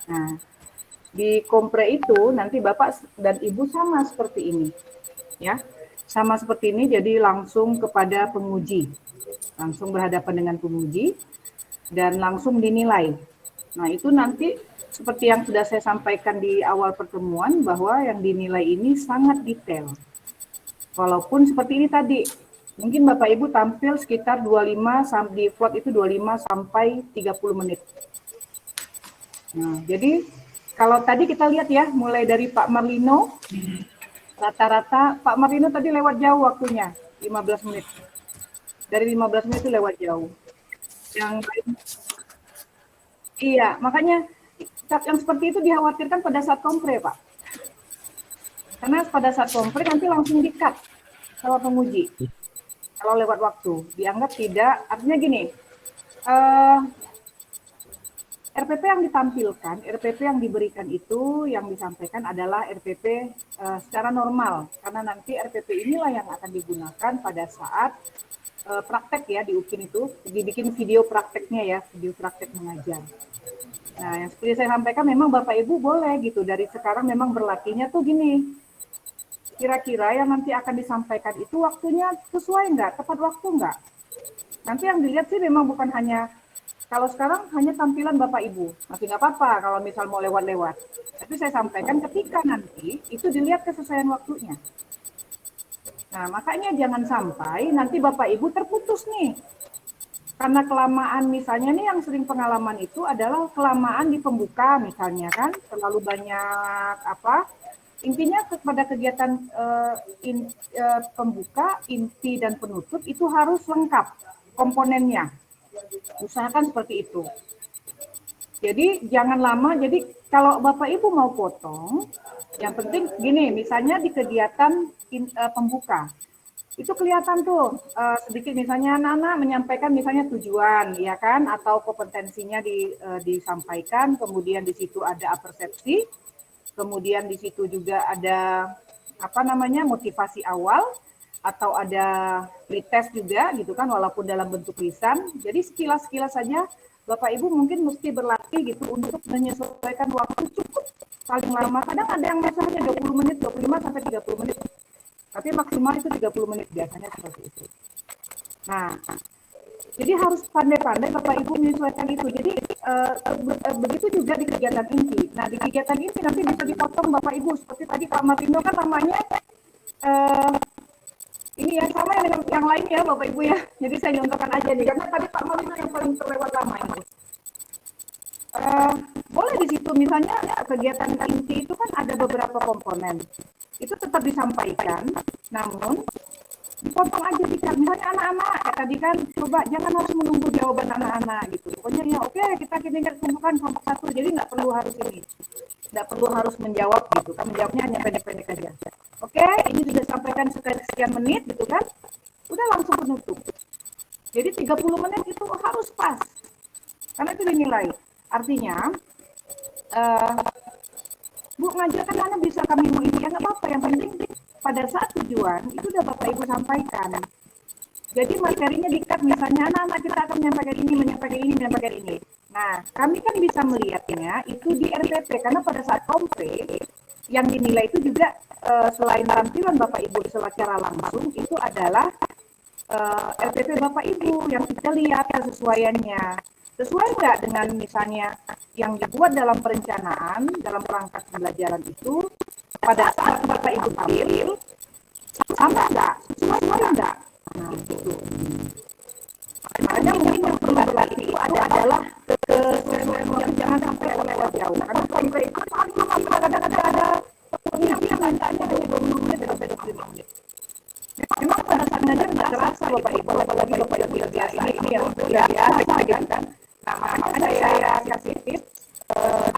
Nah, di kompre itu nanti Bapak dan Ibu sama seperti ini. Ya. Sama seperti ini, jadi langsung kepada penguji. Langsung berhadapan dengan penguji dan langsung dinilai. Nah, itu nanti seperti yang sudah saya sampaikan di awal pertemuan bahwa yang dinilai ini sangat detail. Walaupun seperti ini tadi, mungkin Bapak Ibu tampil sekitar 25 di vlog itu 25 sampai 30 menit. Nah, jadi kalau tadi kita lihat ya, mulai dari Pak Marlino, rata-rata Pak Marlino tadi lewat jauh waktunya, 15 menit. Dari 15 menit itu lewat jauh. Yang lain, iya, makanya yang seperti itu dikhawatirkan pada saat kompre, Pak. Karena pada saat kompre nanti langsung di-cut sama penguji. Kalau lewat waktu, dianggap tidak, artinya gini, RPP yang ditampilkan, RPP yang diberikan itu, yang disampaikan adalah RPP secara normal. Karena nanti RPP inilah yang akan digunakan pada saat praktek ya di UPIN itu, dibikin video prakteknya ya, video praktek mengajar. Nah, yang seperti saya sampaikan memang Bapak Ibu boleh gitu, dari sekarang memang berlatihnya tuh gini, kira-kira yang nanti akan disampaikan itu waktunya sesuai nggak, tepat waktu nggak? Nanti yang dilihat sih memang bukan hanya, kalau sekarang hanya tampilan Bapak Ibu, masih nggak apa-apa kalau misal mau lewat-lewat. Tapi saya sampaikan ketika nanti itu dilihat kesesuaian waktunya. Nah, makanya jangan sampai nanti Bapak Ibu terputus nih. Karena kelamaan misalnya nih yang sering pengalaman itu adalah kelamaan di pembuka misalnya kan, terlalu banyak apa, intinya pada kegiatan pembuka, inti dan penutup itu harus lengkap komponennya. Usahakan seperti itu. Jadi jangan lama, jadi kalau Bapak Ibu mau potong, yang penting gini, misalnya di kegiatan pembuka, itu kelihatan tuh sedikit misalnya anak-anak menyampaikan misalnya tujuan ya kan atau kompetensinya disampaikan, kemudian di situ ada persepsi, kemudian di situ juga ada apa namanya motivasi awal atau ada pretest juga gitu kan walaupun dalam bentuk lisan. Jadi sekilas-sekilas saja Bapak Ibu mungkin mesti berlatih gitu untuk menyesuaikan waktu cukup paling lama. Kadang ada yang misalnya 20 menit, 25 sampai 30 menit. Tapi maksimal itu 30 menit biasanya seperti itu. Nah, jadi harus pandai-pandai Bapak Ibu menyesuaikan itu. Jadi begitu juga di kegiatan inti. Nah, di kegiatan inti nanti bisa dipotong Bapak Ibu. Seperti tadi Pak Martino kan namanya ini ya sama dengan yang lain ya Bapak Ibu ya. Jadi saya nyontohkan aja nih. Karena tadi Pak Martino yang paling terlewat lama ini. Boleh di situ misalnya kegiatan inti itu kan ada beberapa komponen. Itu tetap disampaikan, namun dipotong aja misalnya anak-anak ya tadi kan coba jangan harus menunggu jawaban anak-anak gitu. Pokoknya ya oke kita kumpulkan kelompok satu jadi nggak perlu harus ini, nggak perlu harus menjawab gitu kan menjawabnya hanya pendek-pendek aja. Oke ini sudah sampaikan sekian menit gitu kan, udah langsung penutup. Jadi 30 menit itu harus pas karena itu dinilai. Artinya Bu ngajarkan anak bisa kami mau ini ya nggak apa-apa yang penting pada saat tujuan itu udah Bapak Ibu sampaikan. Jadi materinya dikat misalnya anak-anak kita akan menyampaikan ini. Nah kami kan bisa melihatnya itu di RPP karena pada saat kompre yang dinilai itu juga selain tampilan Bapak Ibu secara langsung itu adalah RPP Bapak Ibu yang kita lihat kesesuaiannya. Sesuai nggak dengan misalnya yang dibuat dalam perencanaan, dalam perangkat pembelajaran itu, pada saat Bapak Ibu tampil, sama nggak? Sesuai nggak? Nah, gitu. Makanya mungkin yang perlu berlatih itu adalah kesesuaian yang jangan sampai lewat jauh. Karena sampai itu paling lama kadang-kadang ada pengingat yang mintanya hanya 20 menit sampai 25 menit. Memang pada saat ngajar nggak terasa Bapak Ibu, apalagi Bapak Ibu yang biasa ini yang udah biasa kan. Nah, makanya saya kasih tips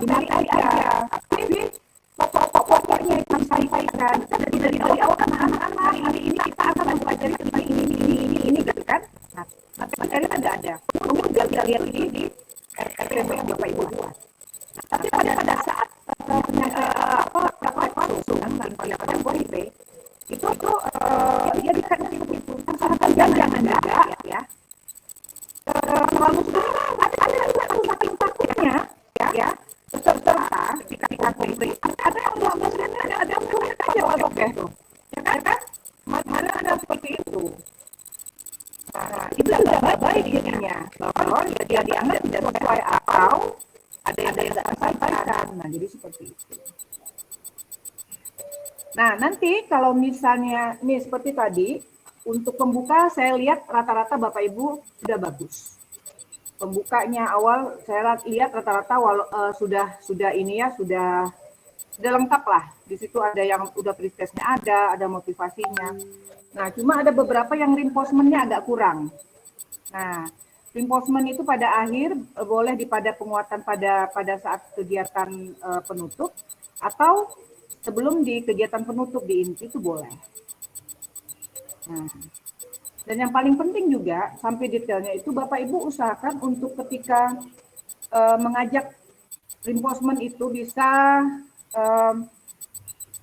dinilai aja. Tapi pokoknya yang sampaikan dari awal anak-anak hari ini kita akan mempelajari tentang ini gitu kan. Nah, materi tidak ada. Mungkin juga lihat di RPP yang Bapak Ibu buat. Tapi pada saat praktek langsung pada KIP itu dijadikan itu usahakan jangan ya terlalu ada saking takutnya ya kompre, ada yang 12 menit, ada yang 10 menit aja masuk deh tuh. Ya kan? Ada seperti itu. Nah, itu sudah baik jadinya. Bahwa dia dianggap tidak sesuai atau ada yang tidak sampaikan. Nah, jadi seperti itu. Nah, nanti kalau misalnya, nih seperti tadi, untuk pembuka saya lihat rata-rata Bapak Ibu sudah bagus. Pembukanya awal saya lihat rata-rata sudah ini ya, sudah lengkap lah. Di situ ada yang udah pretestnya ada motivasinya. Nah, cuma ada beberapa yang reinforcement-nya agak kurang. Nah, reinforcement itu pada akhir boleh pada penguatan pada saat kegiatan penutup atau sebelum di kegiatan penutup di inti itu boleh. Nah, dan yang paling penting juga sampai detailnya itu Bapak Ibu usahakan untuk ketika mengajak reinforcement itu bisa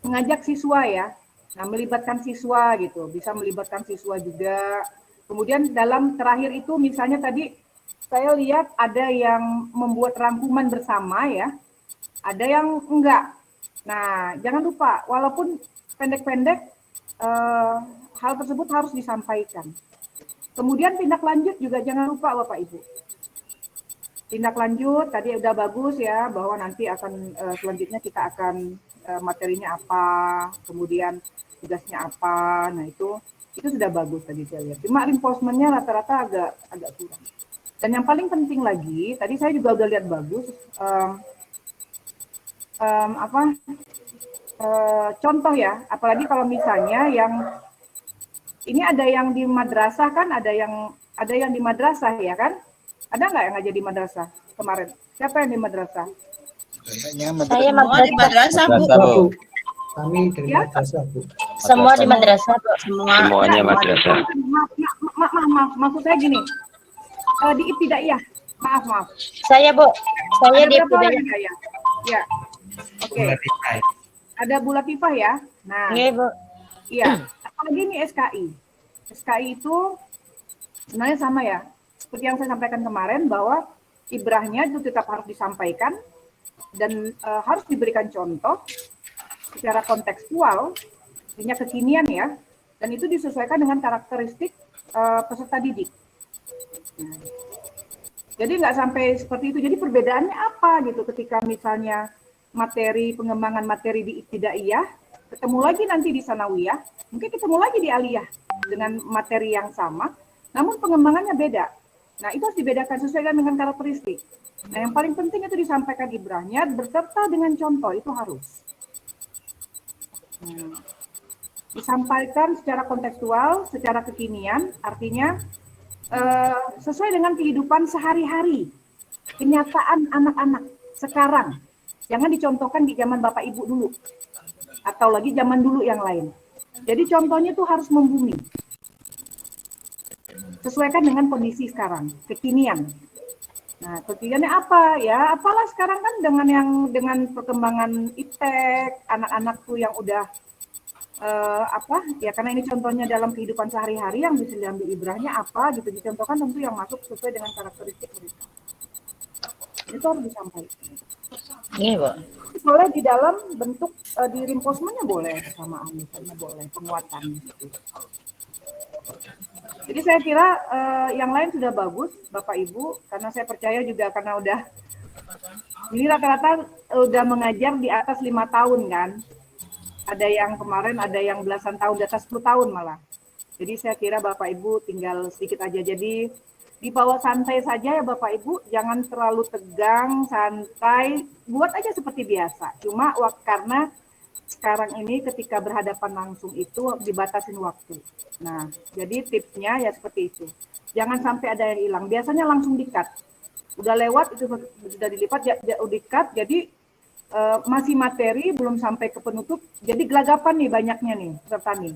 mengajak siswa ya. Nah, melibatkan siswa gitu, bisa melibatkan siswa juga. Kemudian dalam terakhir itu misalnya tadi saya lihat ada yang membuat rangkuman bersama ya, ada yang enggak. Nah, jangan lupa walaupun pendek-pendek hal tersebut harus disampaikan. Kemudian tindak lanjut juga jangan lupa Bapak Ibu. Tindak lanjut tadi udah bagus ya bahwa nanti akan selanjutnya kita akan materinya apa, kemudian tugasnya apa. Nah, itu sudah bagus tadi saya lihat. Cuma reinforcement-nya rata-rata agak kurang. Dan yang paling penting lagi, tadi saya juga udah lihat bagus contoh ya, apalagi kalau misalnya yang ini ada yang di madrasah kan, ada yang di madrasah ya kan? Ada nggak yang ngajar di madrasah kemarin? Siapa yang di madrasah? Saya di madrasah, Bu. Kami dari madrasah, Bu. Semua di madrasah, Bu. Semuanya madrasah. Maaf, maksud saya gini. Di ibtidaiyah. Maaf. Saya, Bu. Saya ada di berapa orang ibtidaiyah. Ya. Oke. Ada Bu Latifah ya. Nah. Iya, Bu. Iya. Apalagi ini SKI. SKI itu sebenarnya sama ya. Seperti yang saya sampaikan kemarin bahwa ibrahnya itu tetap harus disampaikan dan harus diberikan contoh secara kontekstual, artinya kekinian ya, dan itu disesuaikan dengan karakteristik peserta didik. Nah, jadi nggak sampai seperti itu. Jadi perbedaannya apa gitu ketika misalnya pengembangan materi di ibtidaiyah, ketemu lagi nanti di sanawiyah, mungkin ketemu lagi di aliyah dengan materi yang sama, namun pengembangannya beda. Nah, itu harus dibedakan sesuai dengan karakteristik. Nah, yang paling penting itu disampaikan ibrahnya beserta dengan contoh, itu harus. Disampaikan secara kontekstual, secara kekinian, artinya sesuai dengan kehidupan sehari-hari, kenyataan anak-anak sekarang. Jangan dicontohkan di zaman Bapak Ibu dulu, atau lagi zaman dulu yang lain. Jadi contohnya itu harus membumi. Sesuaikan dengan kondisi sekarang, kekinian. Nah, kekiniannya apa? Ya, apalah sekarang kan dengan perkembangan iptek, anak-anak tuh yang udah ya karena ini contohnya dalam kehidupan sehari-hari yang bisa diambil ibrahnya apa gitu, dicontohkan tentu yang masuk sesuai dengan karakteristik mereka. Itu harus disampaikan. Iya, Bu. Boleh di dalam bentuk di reinforcement-nya boleh, kesamaan misalnya boleh, penguatan gitu. Jadi saya kira yang lain sudah bagus Bapak Ibu, karena saya percaya juga karena ini rata-rata udah mengajar di atas 5 tahun kan. Ada yang kemarin ada yang belasan tahun, di atas 10 tahun malah. Jadi saya kira Bapak Ibu tinggal sedikit aja. Jadi dibawa santai saja ya Bapak Ibu, jangan terlalu tegang, santai, buat aja seperti biasa. Cuma karena sekarang ini ketika berhadapan langsung itu dibatasin waktu. Nah, jadi tipsnya ya seperti itu. Jangan sampai ada yang hilang. Biasanya langsung di-cut. Udah lewat itu sudah dilipat, di-cut. Jadi masih materi belum sampai ke penutup. Jadi gelagapan nih banyaknya nih peserta nih.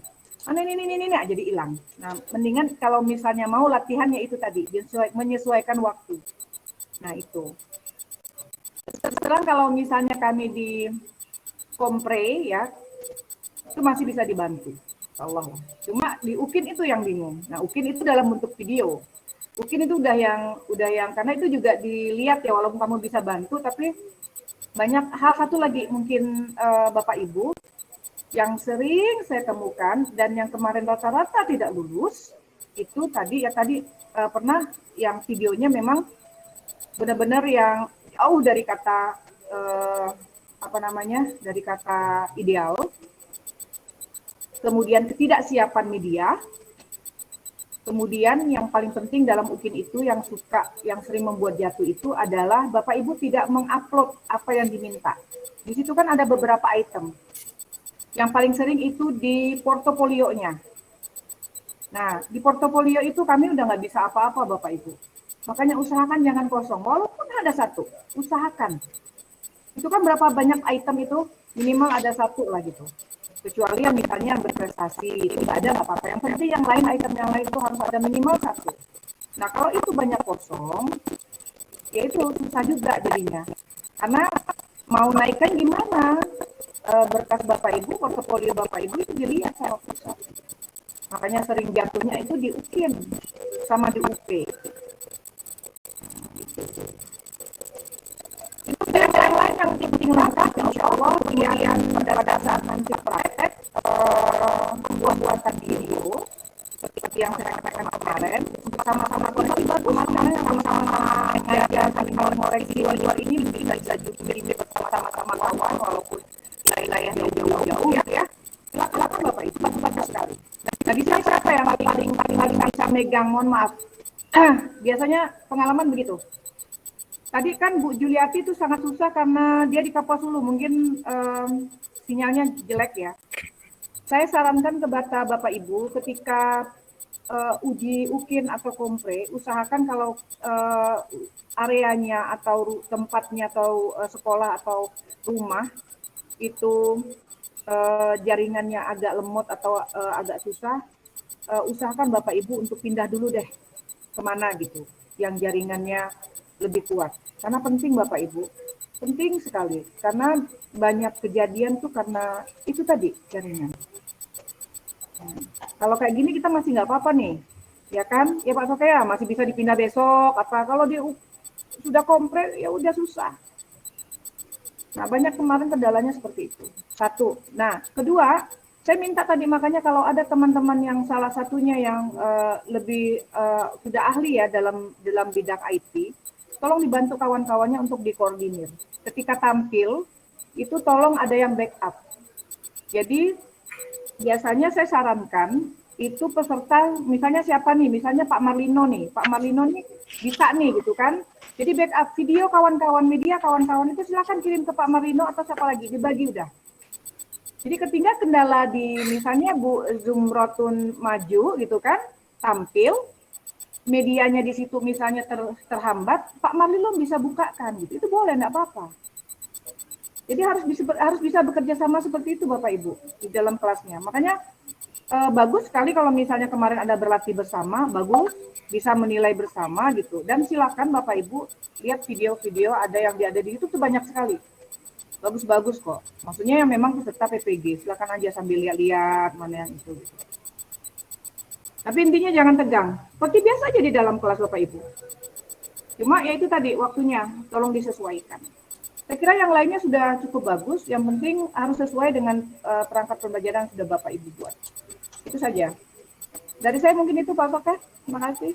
Ini jadi hilang. Nah, mendingan kalau misalnya mau latihannya itu tadi, menyesuaikan waktu. Nah, itu. Sekarang kalau misalnya kami di kompre ya, itu masih bisa dibantu. Allah. Cuma di UKIN itu yang bingung. Nah, UKIN itu dalam bentuk video. UKIN itu udah yang karena itu juga dilihat ya, walaupun kamu bisa bantu tapi banyak hal satu lagi mungkin Bapak Ibu yang sering saya temukan dan yang kemarin rata-rata tidak lulus itu tadi pernah yang videonya memang benar-benar yang jauh dari kata dari kata ideal, kemudian ketidaksiapan media, kemudian yang paling penting dalam UKIN itu yang sering membuat jatuh itu adalah Bapak Ibu tidak mengupload apa yang diminta. Di situ kan ada beberapa item. Yang paling sering itu di portofolionya. Nah, di portofolio itu kami udah nggak bisa apa-apa Bapak Ibu. Makanya usahakan jangan kosong. Walaupun ada satu, usahakan. Itu kan berapa banyak item itu? Minimal ada satu lah gitu. Kecuali yang misalnya yang berprestasi, itu nggak ada nggak apa-apa. Yang penting yang lain, item yang lain itu harus ada minimal satu. Nah, kalau itu banyak kosong, ya itu susah juga jadinya. Karena mau naikkan gimana? Berkas Bapak Ibu, portofolio Bapak Ibu itu dilihat sama pusat. Makanya sering jatuhnya itu di UKIN sama di UP. Itu yang lain yang penting langkah, insya Allah kemudian pada saat nanti praktek membuat video seperti yang saya katakan kemarin, untuk sama-sama kondisi bagus, sama-sama ngajar saling mengoreksi luar ini bisa juga bersama-sama kawan walaupun wilayahnya jauh-jauh ya. Silakan Bapak Ibu, bagus sekali. Nah, di sini siapa yang paling bisa megang? Mohon maaf. Biasanya pengalaman begitu. Tadi kan Bu Juliati itu sangat susah karena dia di Kapuasulu, mungkin sinyalnya jelek ya. Saya sarankan ke Bapak Ibu ketika uji UKIN atau kompre, usahakan kalau areanya atau tempatnya atau sekolah atau rumah itu jaringannya agak lemot atau agak susah, usahakan Bapak Ibu untuk pindah dulu deh kemana gitu, yang jaringannya lebih kuat. Karena penting Bapak Ibu, penting sekali. Karena banyak kejadian tuh karena itu tadi jaringan. Kalau kayak gini kita masih nggak apa-apa nih, ya kan? Ya Pak Sofia masih bisa dipindah besok. Apa kalau dia sudah kompre ya udah susah. Nah, banyak kemarin kendalanya seperti itu. Satu. Nah, kedua, saya minta tadi makanya kalau ada teman-teman yang salah satunya yang lebih sudah ahli ya dalam bidang IT, tolong dibantu kawan-kawannya untuk dikoordinir. Ketika tampil, itu tolong ada yang backup. Jadi, biasanya saya sarankan itu peserta, misalnya siapa nih, misalnya Pak Marlino nih bisa nih gitu kan. Jadi backup video kawan-kawan media, kawan-kawan itu silakan kirim ke Pak Marlino atau siapa lagi, dibagi udah. Jadi ketika kendala di misalnya Bu Zumrotun maju gitu kan, tampil, medianya di situ misalnya terhambat, Pak Marlino bisa bukakan gitu, itu boleh, enggak apa-apa. Jadi harus bisa bekerja sama seperti itu Bapak Ibu di dalam kelasnya. Makanya bagus sekali kalau misalnya kemarin ada berlatih bersama, bagus, bisa menilai bersama gitu. Dan silakan Bapak Ibu lihat video-video ada di YouTube tuh banyak sekali. Bagus-bagus kok. Maksudnya yang memang peserta PPG, silakan aja sambil lihat-lihat mana yang itu. Gitu. Tapi intinya jangan tegang. Seperti biasa aja di dalam kelas Bapak Ibu. Cuma ya itu tadi waktunya, tolong disesuaikan. Saya kira yang lainnya sudah cukup bagus, yang penting harus sesuai dengan perangkat pembelajaran yang sudah Bapak Ibu buat. Itu saja. Dari saya mungkin itu Pak Soka. Terima kasih.